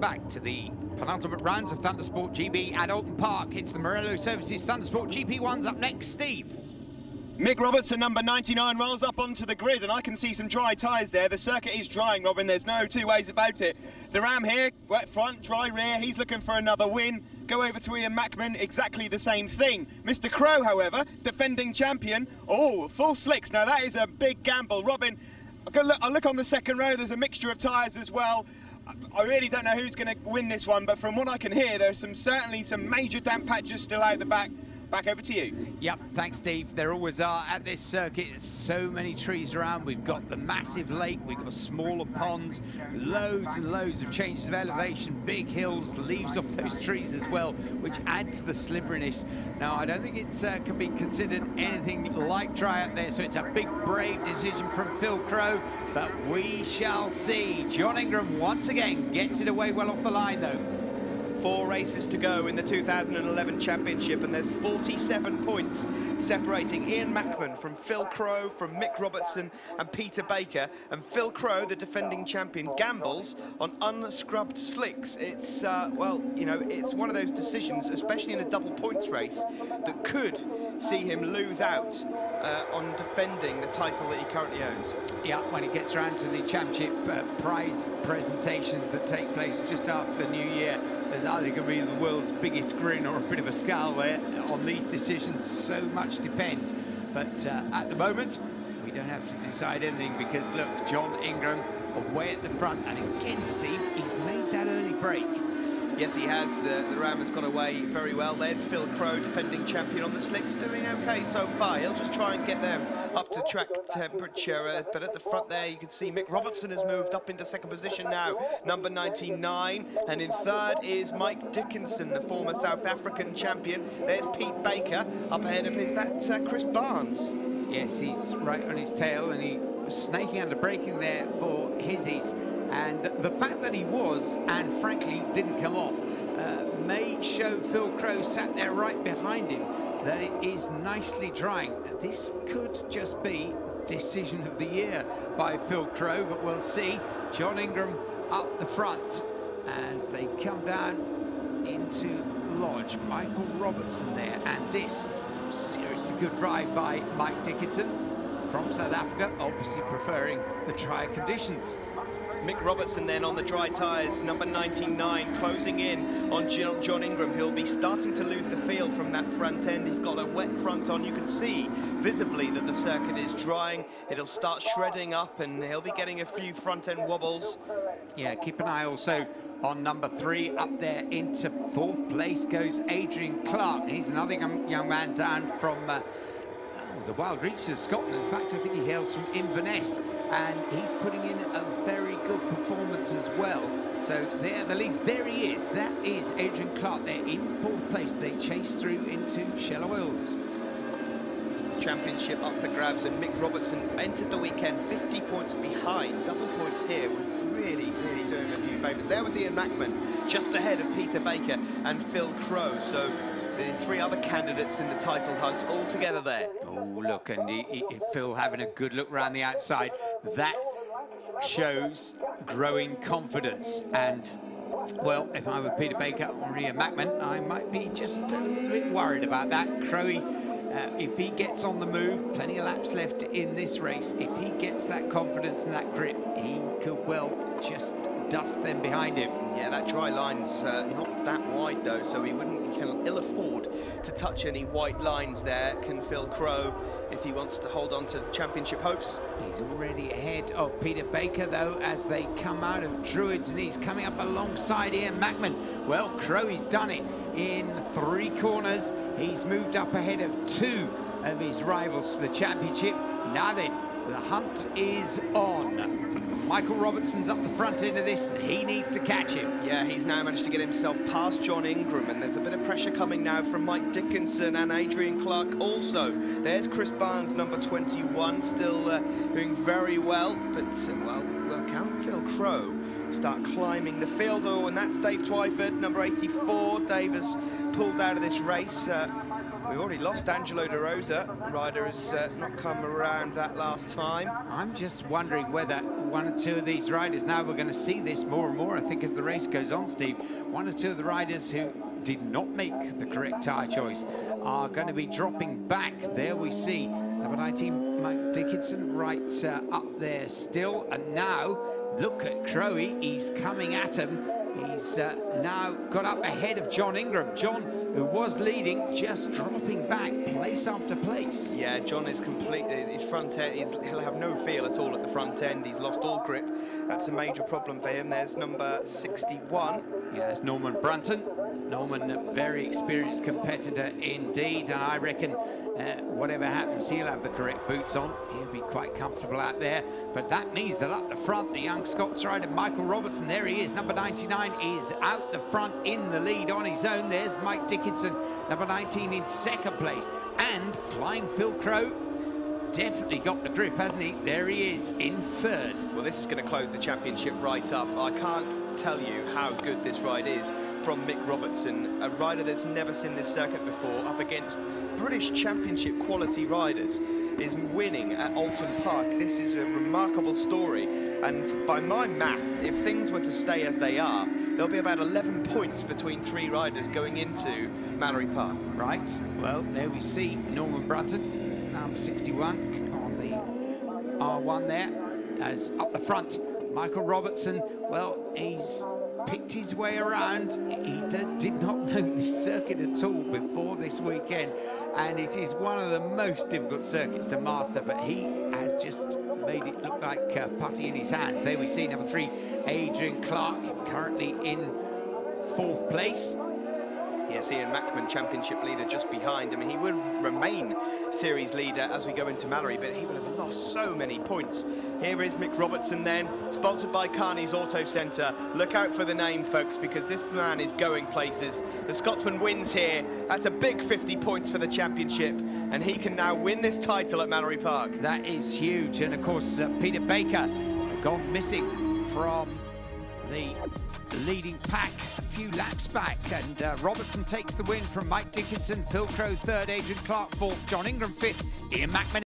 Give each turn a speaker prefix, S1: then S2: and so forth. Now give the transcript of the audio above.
S1: welcome back to the penultimate rounds of Thundersport GB at Oulton Park. It's the Morello Services Thundersport GP1's up next. Steve.
S2: Mick Robertson, number 99, rolls up onto the grid, and I can see some dry tyres there. The circuit is drying, Robin. There's no two ways about it. The Ram here, wet front, dry rear. He's looking for another win. Go over to Ian Mackman, exactly the same thing. Mr. Crow, however, defending champion. Oh, full slicks. Now, that is a big gamble. Robin, I'll look on the second row. There's a mixture of tyres as well. I really don't know who's going to win this one, but from what I can hear, there's certainly some major damp patches still out the back. Back over to you.
S1: Yep, thanks, Steve. There always are at this circuit. There's so many trees around. We've got the massive lake, we've got smaller ponds, loads and loads of changes of elevation, big hills, leaves off those trees as well, which add to the sliveriness. Now, I don't think it's can be considered anything like dry up there, so it's a big, brave decision from Phil Crow, but we shall see. John Ingram once again gets it away well off the line, though.
S2: 4 races to go in the 2011 championship, and there's 47 points separating Ian Mackman from Phil Crow, from Mick Robertson and Peter Baker. And Phil Crow, the defending champion, gambles on unscrubbed slicks. It's well, you know, it's one of those decisions, especially in a double points race, that could see him lose out on defending the title that he currently owns.
S1: Yeah, when it gets around to the championship prize presentations that take place just after the new year, there's either going to be the world's biggest grin or a bit of a scowl there on these decisions. So much depends. But at the moment, we don't have to decide anything because, look, John Ingram away at the front. And again, Steve, he's made that early break.
S2: Yes, he has. The Ram has gone away very well. There's Phil Crow, defending champion on the slicks, doing okay so far. He'll just try and get them up to track temperature. But at the front there, you can see Mick Robertson has moved up into second position now, number 99. And in third is Mike Dickinson, the former South African champion. There's Pete Baker up ahead of his. That's Chris Barnes.
S1: Yes, he's right on his tail, and he was snaking under braking there for Hizzies. And the fact that he was, and frankly didn't come off, may show Phil Crow sat there right behind him that it is nicely drying. This could just be decision of the year by Phil Crow, but we'll see. John Ingram up the front as they come down into Lodge. Michael Robertson there, and this seriously good drive by Mike Dickinson from South Africa, obviously preferring the drier conditions.
S2: Mick Robertson then on the dry tyres, number 99, closing in on John Ingram. He'll be starting to lose the feel from that front end. He's got a wet front on. You can see visibly that the circuit is drying. It'll start shredding up, and he'll be getting a few front end wobbles.
S1: Yeah, keep an eye also on number 3. Up there into 4th place goes Adrian Clark. He's another young man down from the wild reaches of Scotland. In fact, I think he hails from Inverness, and he's putting in a very good performance as well. So there the leads. There he is. That is Adrian Clark there in 4th place. They chase through into Shallow Hills.
S2: Championship up for grabs, and Mick Robertson entered the weekend 50 points behind. Double points here would really do him a few favours. There was Ian Mackman just ahead of Peter Baker and Phil Crow. So the 3 other candidates in the title hunt all together there.
S1: Oh, look, and Phil having a good look around the outside. That shows growing confidence. And, well, if I were Peter Baker or Ian Mackman, I might be just a little bit worried about that. Crowy, if he gets on the move, plenty of laps left in this race. If he gets that confidence and that grip, he could well just dust them behind him.
S2: Yeah, that dry line's not that wide though, so he can ill afford to touch any white lines there, can Phil Crow, if he wants to hold on to championship hopes.
S1: He's already ahead of Peter Baker though as they come out of Druids, and he's coming up alongside Ian Mackman. Well, Crowy's done it in 3 corners. He's moved up ahead of 2 of his rivals for the championship. Now then, the hunt is on. Michael Robertson's up the front end of this, and he needs to catch him. Yeah, he's now managed to get himself past John Ingram, and there's a bit of pressure coming now from Mike Dickinson and Adrian Clark also. There's Chris Barnes, number 21, still doing very well, but, well, can Phil Crow start climbing the field? Oh, and that's Dave Twyford, number 84. Dave has pulled out of this race.
S2: We've already lost Angelo De Rosa. Rider has not come around that last time.
S1: I'm just wondering whether one or two of these riders, now we're going to see this more and more, I think, as the race goes on, Steve, one or two of the riders who did not make the correct tyre choice are going to be dropping back. There we see number 19, Mike Dickinson, right up there still. And now, look at Crowe, he's coming at him. He's now got up ahead of John Ingram. John, who was leading, just dropping back place after place.
S2: Yeah, John is completely, his front end, he'll have no feel at all at the front end. He's lost all grip. That's a major problem for him. There's number 61.
S1: Yeah, there's Norman Brunton. Norman, a very experienced competitor indeed, and I reckon whatever happens, he'll have the correct boots on. He'll be quite comfortable out there. But that means that up the front, the young Scots rider, Michael Robertson, there he is, number 99, is out the front in the lead on his own. There's Mike Dickinson, number 19, in second place. And flying Phil Crowe, definitely got the grip, hasn't he? There he is in third.
S2: Well, this is going to close the championship right up. I can't tell you how good this ride is from Mick Robertson, a rider that's never seen this circuit before, up against British Championship quality riders, is winning at Oulton Park. This is a remarkable story, and by my math, if things were to stay as they are, there'll be about 11 points between three riders going into Mallory Park.
S1: Right, well, there we see Norman Brunton, number 61 on the R1 there, as up the front. Michael Robertson, well, he's picked his way around. He did not know this circuit at all before this weekend, and it is one of the most difficult circuits to master, but he has just made it look like putty in his hands. There we see number 3, Adrian Clark, currently in 4th place.
S2: Yes, Ian Mackman, championship leader, just behind him. He will remain series leader as we go into Mallory, but he will have lost so many points. Here is Mick Robertson then, sponsored by Carney's Auto Centre. Look out for the name, folks, because this man is going places. The Scotsman wins here. That's a big 50 points for the championship, and he can now win this title at Mallory Park.
S1: That is huge, and of course, Peter Baker gone missing from the leading pack a few laps back, and Robertson takes the win from Mike Dickinson, Phil Crowe 3rd, Adrian Clark 4th, John Ingram 5th, Ian Mackman